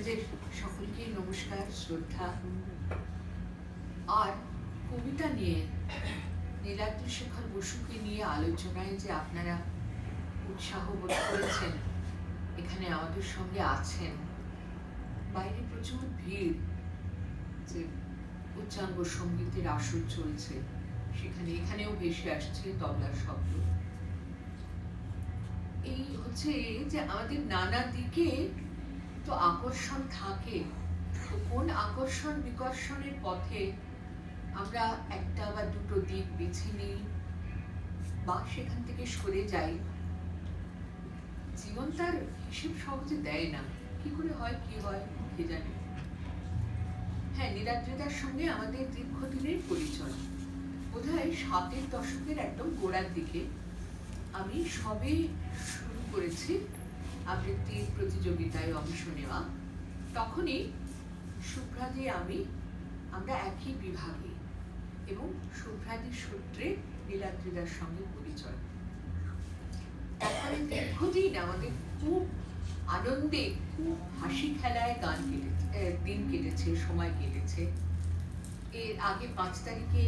আপনাদের সকলকে নমস্কার, শ্রদ্ধা। আর কবিতা নিয়ে নীলাদ্রিশেখর বসুকে নিয়ে আলোচনায় যে আপনারা উৎসাহ বোধ করেছেন, এখানে আমাদের সঙ্গে আছেন। বাইরে প্রচুর ভিড়, যে উচ্চাঙ্গ সঙ্গীতের আসর চলছে সেখানে, এখানেও ভেসে আসছে তবলার শব্দ। এই হচ্ছে যে আমাদের নানা দিকে তো আকর্ষণ থাকে, তো কোন আকর্ষণ বিকর্ষণের পথে আমরা একটা বা দুটো দিক বেছে নিই বা সেখান থেকে সরে যাই, জীবন তার হিসেব সহজে দেয় না। কি করে হয়, কি হয় কে জানে। হ্যাঁ, নীলাদ্রিদার সঙ্গে আমাদের দীর্ঘদিনের পরিচয়। বোধহয় 60-এর দশকের একদম গোড়ার দিকে আমি সবে শুরু করেছি আবৃত্তির প্রতিযোগিতায় অংশ নেওয়া। তখনই শুভ্রাদি আমরা একই বিভাগে, এবং শুভ্রাদির সূত্রে নীলাদ্রিদার সঙ্গে পরিচয়। তারপরে দীর্ঘদিন আমাদের খুব আনন্দে, খুব হাসি খেলায় দিন কেটেছে, সময় কেটেছে। এর আগে 5 তারিখে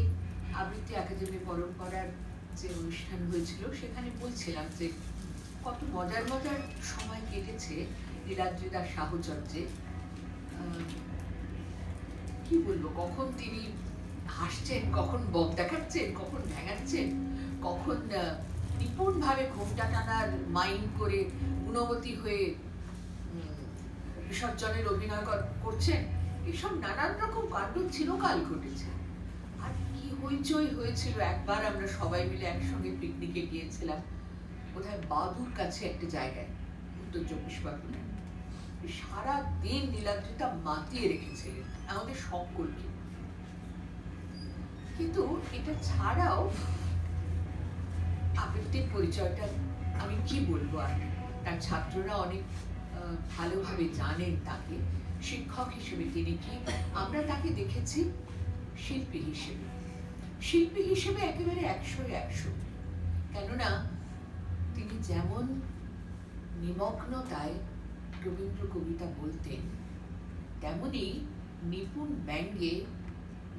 আবৃত্তি একাডেমি পরম্পরার যে অনুষ্ঠান হয়েছিল, সেখানে বলছিলাম যে কত মজার মজার সময় কেটেছে নীলাদ্রিদার সাহচর্যে। কি বলবো, কখন তিনি হাসছেন, কখন বক দেখাচ্ছেন, কখন ভেঙাচ্ছেন, কখন নিপুণভাবে ঘোমটা টানার মাইন্ড করে গুণবতী হয়ে বিসর্জনের অভিনয় করছেন। এসব নানান রকম কাণ্ড চিরকাল ঘটেছে। আর কি হইচই হয়েছিল। একবার আমরা সবাই মিলে একসঙ্গে পিকনিকে গিয়েছিলাম, বোধহয় বাদুর কাছে একটা জায়গায়, উত্তর 24 পরগনায়। সারা দিন নীলাদ্রিতা মাতিয়ে রেখেছিলেন আমাদের সকলকে। কিন্তু এটা ছাড়াও আবৃত্তির পরিচয়টা আমি কি বলবো, আর তার ছাত্ররা অনেক ভালোভাবে জানেন তাকে। শিক্ষক হিসেবে তিনি কি, আমরা তাকে দেখেছি শিল্পী হিসেবে। শিল্পী হিসেবে একেবারে 100-100। কেননা তিনি যেমন নিমগ্নতায় রবীন্দ্র কবিতা বলতেন, তেমনি নিপুণ ব্যঙ্গে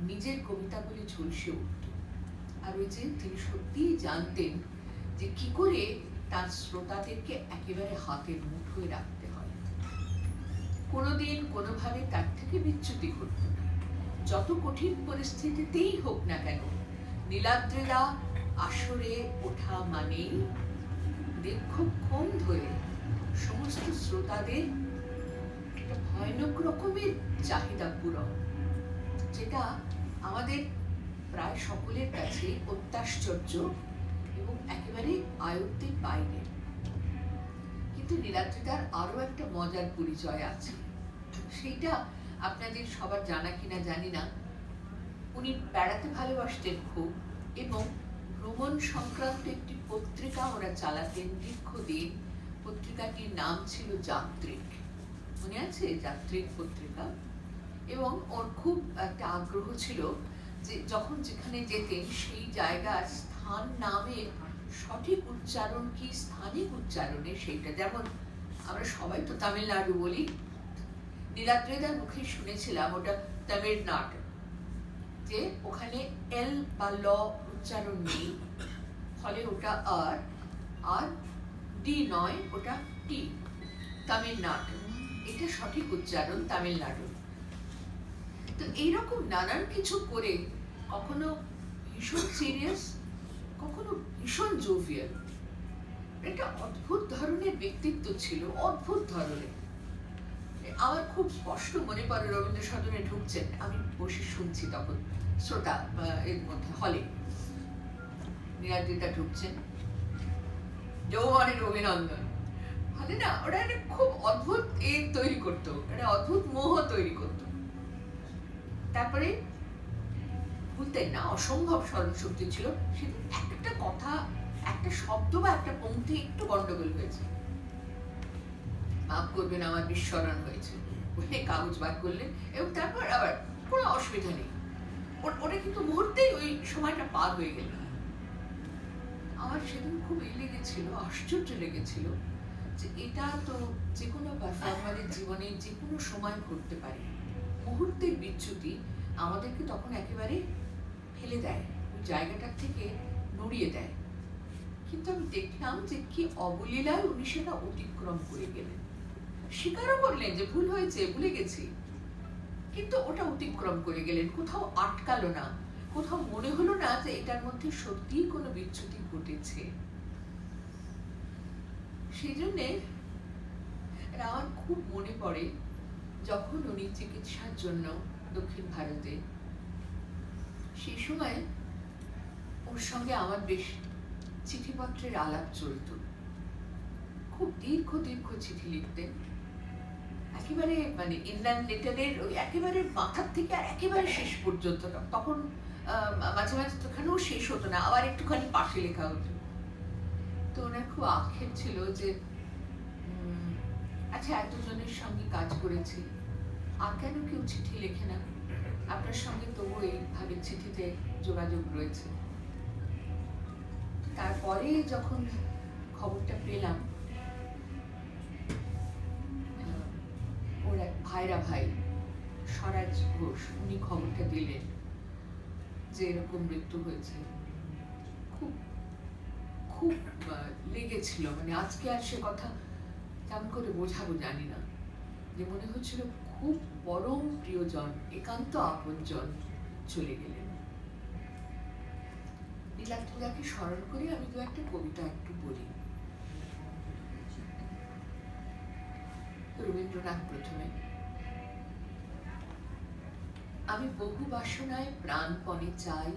নিজের কবিতাগুলি ঝলসে উঠত। আর ওই যে তিনি সত্যিই জানতেন যে কি করে তার শ্রোতাদেরকে একেবারে হাতের মুঠোয় রাখতে হয়। কোনোদিন কোনোভাবে তার থেকে বিচ্যুতি ঘটত না। যত কঠিন পরিস্থিতিতেই হোক না কেন, নীলাদ্রিদা আসরে ওঠা মানেই দীর্ঘক্ষণ ধরে সমস্ত শ্রোতাদের একটা ভয়ানক রকমের চাহিদা পূরণ, যেটা আমাদের প্রায় সকলের কাছে অত্যাশ্চর্য এবং একেবারে আয়ত্তের বাইরে। কিন্তু নীলাদ্রিদার আরো একটা মজার পরিচয় আছে, সেইটা আপনাদের সবার জানা কিনা জানি না। উনি বেড়াতে ভালোবাসতেন খুব, এবং ভ্রমণ সংক্রান্ত একটি পত্রিকা ওরা চালাতেন দীর্ঘদিন। পত্রিকাটির নাম ছিল যাত্রিক, মনে আছে? যাত্রিক পত্রিকা। এবং ওর খুব একটা আগ্রহ ছিল যে যখন যেখানে যেতেন সেই জায়গার স্থান নামের সঠিক উচ্চারণ কি, স্থানিক উচ্চারণে সেইটা, যেমন আমরা সবাই তো তামিলনাড়ু বলি, নীলাদ্রিদার মুখে শুনেছিলাম ওটা তামিলনাড়ু, যে ওখানে এল বা ল উচ্চারণ নেই, ফলে ওটা আর ডি নয়, ওটা টি, তামিলনাড়ু, এটা সঠিক উচ্চারণ তামিলনাড়ু। তো এইরকম নানান কিছু করে, কখনো ভীষণ সিরিয়াস, কখনো ভীষণ জোভিয়াল। একটা অদ্ভুত ধরনের ব্যক্তিত্ব ছিল, অদ্ভুত ধরনের। আমার খুব স্পষ্ট মনে পড়ে, রবীন্দ্র সদনে ঢুকছেন, আমি বসে শুনছি তখন, শ্রোতা এর মধ্যে হলে নীলাদ্রিদা ঢুকছেন, যৌবনের অভিনন্দন, হলে না, ওরা একটা খুব অদ্ভুত তৈরি করতো, একটা অদ্ভুত মোহ তৈরি করতো। তারপরে ভুলতেন না, অসম্ভব স্মরণশক্তি ছিল। সেদিন একটা কথা, একটা শব্দ বা একটা পংক্তি একটু গন্ডগোল হয়েছে, মাফ করবেন আমার বিস্মরণ হয়েছে বলে কাগজ বার করলেন, এবং তারপর আবার কোনো অসুবিধা নেই, ওটা কিন্তু মুহূর্তেই ওই সময়টা পার হয়ে গেল। আমার সেদিন খুব লেগেছিল, আশ্চর্য লেগেছিল যে এটা তো যে কোনো পারফর্মারের জীবনে যে কোনো সময় ঘটতে পারে। মুহূর্তের বিচ্যুতি আমাদেরকে তখন একেবারে ফেলে দেয়, ওই জায়গাটার থেকে নড়িয়ে দেয়। কিন্তু আমি দেখলাম যে কি অবলীলায় উনি সেটা অতিক্রম করে গেলেন। স্বীকারও করলেন যে ভুল হয়েছে, ভুলে গেছি, কিন্তু ওটা অতিক্রম করে গেলেন। কোথাও আটকালো না, কোথাও মনে হলো না যে এটার মধ্যে সত্যিই কোনো বিচ্যুতি ঘটেছে। সেই জন্যে আমার খুব মনে পড়ে যখন উনি চিকিৎসার জন্য দক্ষিণ ভারতে, সেই সময় ওর সঙ্গে আমার বেশ চিঠিপত্রের আলাপ চলত। খুব দীর্ঘ দীর্ঘ চিঠি লিখতেন, একেবারে মানে ইন্ডিয়ান লেটারের ওই একেবারে মাথার থেকে আর একেবারে শেষ পর্যন্ত। তখন মাঝে মাঝে ওখানেও শেষ হতো না, আবার একটুখানি পাশে লেখা হতো। তো ওনার খুব আক্ষেপ ছিল যে আচ্ছা, এতজনের সঙ্গে কাজ করেছি, আর কেন কেউ চিঠি লেখে না? আপনার সঙ্গে তবু এইভাবে চিঠিতে যোগাযোগ রয়েছে। তারপরে যখন খবরটা পেলাম, ওর এক ভাইরা ভাই স্বরাজ ঘোষ, উনি খবরটা দিলেন যে এরকম মৃত্যু হয়েছে। খুব খুব লেগেছিল, মানে আজকে আর সে কথা কেমন করে বোঝাবো জানি না, যে মনে হচ্ছিল খুব পরম প্রিয়জন, একান্ত আপনজন চলে গেলেন। নীলাদ্রিদাকে স্মরণ করে আমি দু একটা কবিতা একটু বলি। রবীন্দ্রনাথ প্রথমে। আমি বহু বাসনায় প্রাণপণে চাই,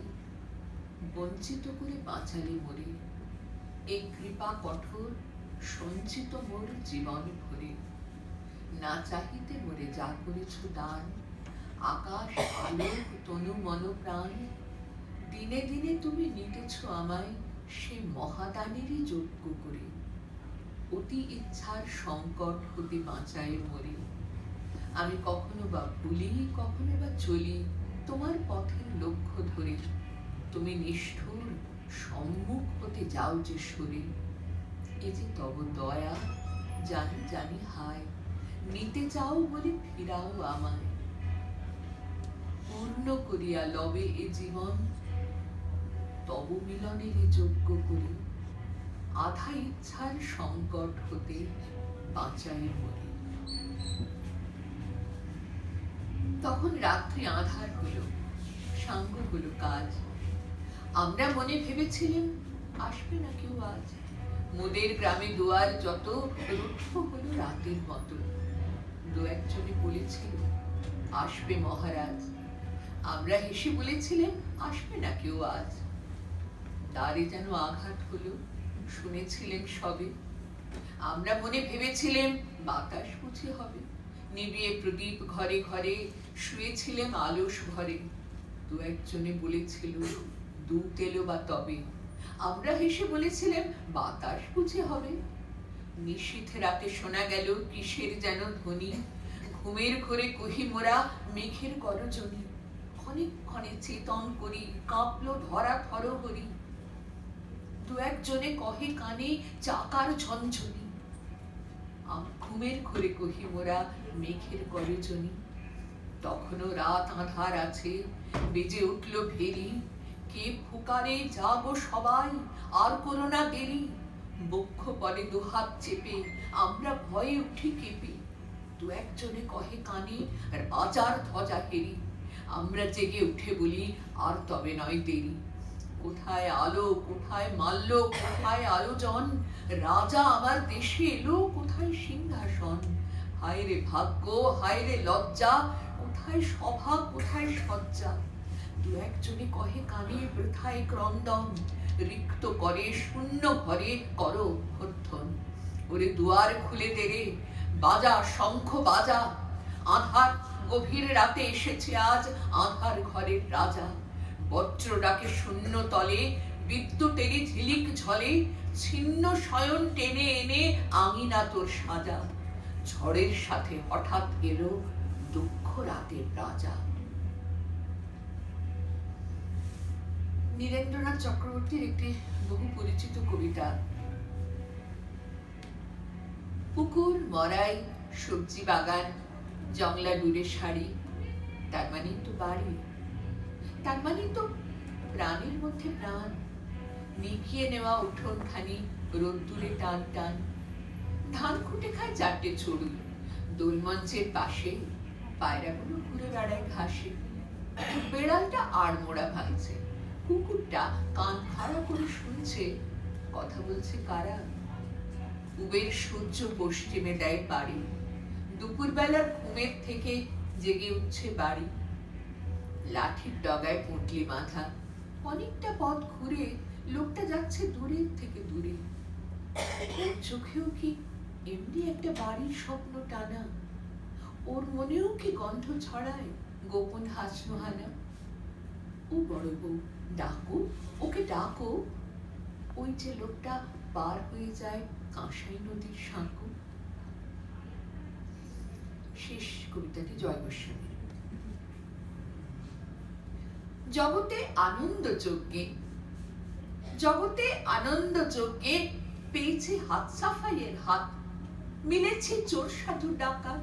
বঞ্চিত করে বাঁচালে মরে, এই কৃপা কঠোর সঞ্চিত মোর জীবন ভরে। না চাহিতে মোরে যা করেছ দান, আকাশ আলোক তনু মন প্রাণ, দিনে দিনে তুমি নিতেছ আমায় সে মহাদানেরই যোগ্য করে। অতি ইচ্ছার সংকট হতে বাঁচায় মরে। আমি কখনো বা ভুলি, কখনো বা চলি তোমার পথের লক্ষ্য ধরে। তুমি নিষ্ঠুর সম্মুখ হতে যাও যে সরে। এ যে তব দয়া, জানি জানি হায়, নিতে চাও বলে ফিরাও আমায়। পূর্ণ করিয়া লবে এ জীবন, তব মিলনের যোগ্য করে। আধা ইচ্ছার সংকট হতে বাঁচাই মরে। তখন রাত্রি আঁধার হলো, সাঙ্গ হলো কাজ। আমরা মনে ভেবেছিলেন আসবে না কেউ আজ। মোদের গ্রামে দুয়ার যত রুক্ষ হলো রাতের মতো। দু একজনে বলেছিল আসবে মহারাজ। আমরা হেসে বলেছিলেন আসবে না কেউ আজ। দ্বারে যেন আঘাত হলো, শুনেছিলেন সবে। আমরা মনে ভেবেছিলেন বাতাস বুঝি হবে। নিবিয়ে প্রদীপ ঘরে ঘরে শুয়েছিলেন আলস ঘরে। দু একজনে বলেছিল দূত এলো বা তবে। আমরা হেসে বলেছিলেন বাতাস বুঝি হবে। নিশীথ রাতে শোনা গেল কিসের যেন ধ্বনি। ঘুমের ঘোরে কহি মোরা মেঘের গরজনি। ক্ষণে ক্ষণে চেতন করি কাঁপলো ধরা থরহরি। দু একজনে কহে কানে চাকার ঝনঝনি। ঘুমের ঘোরে কহি মোরা মেঘের গরজনি। তখনও রাত আঁধার আছে, বেজে উঠল ভেরি। কে ফুকারে যাগো সবাই, আর করো না দেরি। বক্ষ পরে দুহাত চেপে আমরা ভয়ে উঠি কেঁপে। দু একজনে কহে কানে রাজার ধ্বজা হেরি। আমরা জেগে উঠে বলি আর তবে নয় দেরি। কোথায় আলো, কোথায় মাল্য, কোথায় আলোজন। রাজা আমার দেশে এলো, কোথায় সিংহাসন। হায় রে ভাগ্য, হায় রে লজ্জা, কোথায় সভা, কোথায় সজ্জা। দু একজনে কহে কানে বৃথায় ক্রন্দন। রিক্ত করে শূন্য ঘরে করো অভ্যর্থন। ওরে দুয়ার খুলে দেরে, বাজা শঙ্খ বাজা। আঁধার গভীর রাতে এসেছে আজ আঁধার ঘরের রাজা। বজ্র ডাকে শূন্য তলে, বিদ্যুতেরই ঝিলিক ঝলে। ছিন্ন শয়ন টেনে এনে আঙিনা তোর সাজা। ঝড়ের সাথে হঠাৎ এলো দুঃখ রাতের রাজা। নীরেন্দ্রনাথ চক্রবর্তীর একটি বহু পরিচিত কবিতা। পুকুর, মরাই, সবজি বাগান, জংলা দূরে শাড়ি, তার মানেই তো বাড়ি, তার মানেই তো প্রাণের মধ্যে প্রাণ। নিকিয়ে নেওয়া উঠোনখানি রোদ্দুরে টান টান, ধান খুঁটে খায় চারটে চড়ুই, দোলমঞ্চের পাশে পায়রাগুলো ঘুরে বেড়ায় ঘাসে, বেড়ালটা আড়মোড়া ভাঙছে, কুকুরটা কান খাড়া করে শুনছে কথা বলছে কারা। উবের সূর্য পশ্চিমে দেয় পাড়ি, দুপুরবেলার ঘুমের থেকে জেগে উঠছে বাড়ি। লাঠির ডগায় পুঁটলি মাথা, অনেকটা পথ ঘুরে লোকটা যাচ্ছে দূরের থেকে দূরে। ওর চোখেও কি এমনি একটা বাড়ির স্বপ্ন টানা? ওর মনেও কি গন্ধ ছড়ায় গোপন হাসনোহানা? ও বড় বউ, ডাকো, ওকে ডাকো। ওই যে লোকটা পার হয়ে যায় কাঁসাই নদীর সাঁকো। শেষ কবিতাটি জয় গোস্বামীর। জগতে আনন্দ যজ্ঞে, জগতে আনন্দ যজ্ঞে পেয়েছে হাত সাফাইয়ের হাত, মিলেছে চোর সাধু ডাকাত,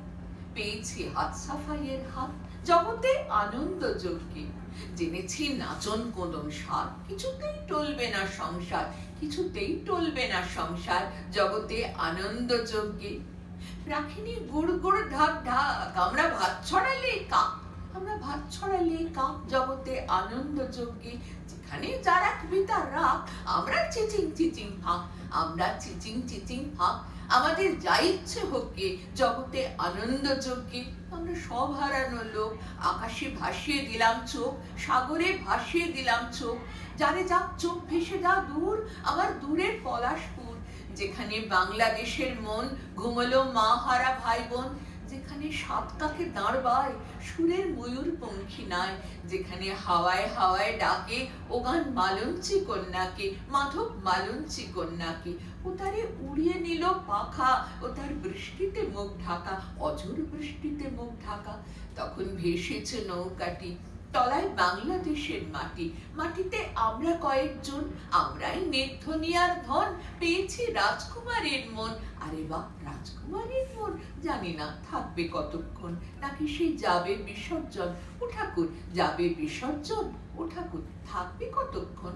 পেয়েছে হাত সাফাইয়ের হাত। জগতে আনন্দ যজ্ঞে জেনেছি নাচন কোদন সাত, কিছুতেই টলবে না সংসার, কিছুতেই টলবে না সংসার। জগতে আনন্দ যজ্ঞে রাখিনি গুড় গুড় ঢাক ঢাক, আমরা ভাত ছড়ালে কাক, আমরা ভাত ছড়ালে কাক। জগতে আনন্দ যজ্ঞে যেখানে যার এক বিতার রাখ, আমরা চিচিং চিচিং হাঁক, আমরা চিচিং চিচিং হাঁক। আমাদের যা ইচ্ছে হোক গে জগতে আনন্দ যজ্ঞে। আমরা সব হারানো লোক, আকাশে ভাসিয়ে দিলাম চোখ, সাগরে ভাসিয়ে দিলাম চোখ। যারে যাক চোখ ভেসে যা দূর, আমার দূরের পলাশপুর, যেখানে বাংলাদেশের মন ঘুমলো মা হারা ভাই বোন, যেখানে সাত কাকে দাঁড়বায় সুরের ময়ূর পঙ্খী নাই, যেখানে হাওয়ায় হাওয়ায় ডাকে ও গান মালঞ্চি কন্যাকে, মাধব মালঞ্চি কন্যাকে। ও তারে উড়িয়ে নিল পাখা, ও তার বৃষ্টিতে মুখ ঢাকা, অঝোর বৃষ্টিতে মুখ ঢাকা। তখন ভেসেছে নৌকাটি, তলায় বাংলাদেশের মাটি, মাটিতে আমরা কয়েকজন, আমরাই নির্ধনী আর ধন, পেয়েছি রাজকুমারের মন। আরে বাহ, রাজকুমারের মন, জানি না থাকবে কতক্ষণ, নাকি সে যাবে বিসর্জন। ও ঠাকুর, যাবে বিসর্জন, ও ঠাকুর থাকবে কতক্ষণ।